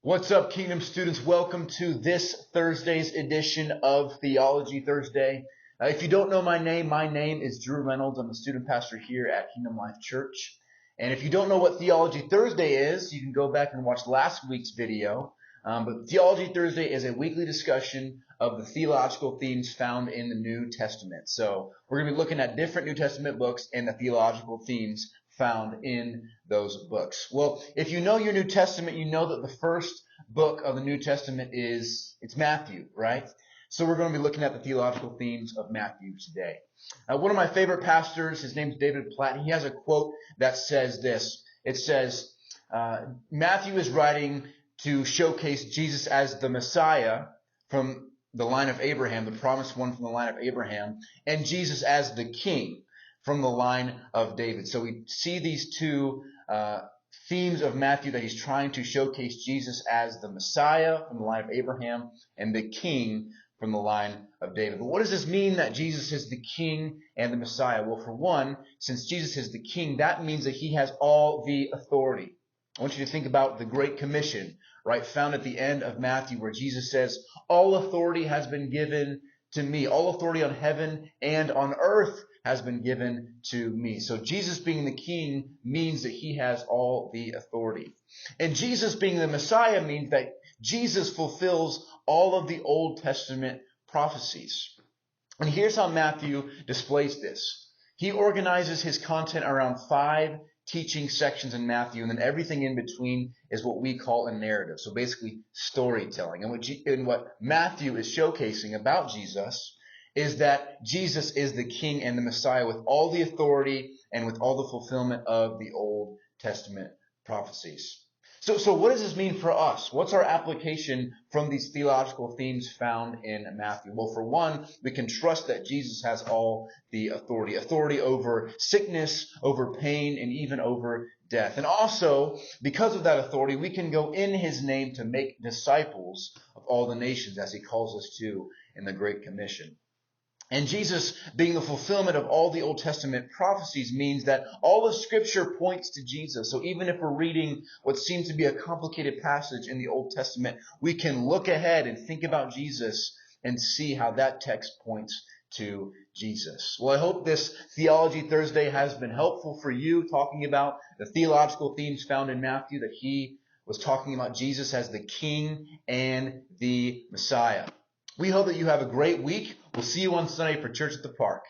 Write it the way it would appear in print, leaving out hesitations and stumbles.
What's up, Kingdom students? Welcome to this Thursday's edition of Theology Thursday. If you don't know my name is Drew Reynolds. I'm the student pastor here at Kingdom Life Church. And if you don't know what Theology Thursday is, you can go back and watch last week's video. But Theology Thursday is a weekly discussion of the theological themes found in the New Testament. So we're going to be looking at different New Testament books and the theological themes found in those books. Well, if you know your New Testament, you know that the first book of the New Testament it's Matthew, right? So we're going to be looking at the theological themes of Matthew today. One of my favorite pastors, his name's David Platt, he has a quote that says this. It says, Matthew is writing to showcase Jesus as the Messiah from the line of Abraham, the promised one from the line of Abraham, and Jesus as the King from the line of David. So we see these two themes of Matthew, that he's trying to showcase Jesus as the Messiah from the line of Abraham and the King from the line of David. But what does this mean that Jesus is the King and the Messiah? Well, for one, since Jesus is the King, that means that he has all the authority. I want you to think about the Great Commission, right, found at the end of Matthew, where Jesus says, all authority has been given to me. All authority on heaven and on earth has been given to me. So Jesus being the King means that he has all the authority. And Jesus being the Messiah means that Jesus fulfills all of the Old Testament prophecies. And here's how Matthew displays this. He organizes his content around 5 teaching sections in Matthew, and then everything in between is what we call a narrative. So basically storytelling. And what Matthew is showcasing about Jesus is that Jesus is the King and the Messiah with all the authority and with all the fulfillment of the Old Testament prophecies. So what does this mean for us? What's our application from these theological themes found in Matthew? Well, for one, we can trust that Jesus has all the authority. Authority over sickness, over pain, and even over death. And also, because of that authority, we can go in his name to make disciples of all the nations, as he calls us to in the Great Commission. And Jesus being the fulfillment of all the Old Testament prophecies means that all of Scripture points to Jesus. So even if we're reading what seems to be a complicated passage in the Old Testament, we can look ahead and think about Jesus and see how that text points to Jesus. Well, I hope this Theology Thursday has been helpful for you, talking about the theological themes found in Matthew, that he was talking about Jesus as the King and the Messiah. We hope that you have a great week. We'll see you on Sunday for Church at the Park.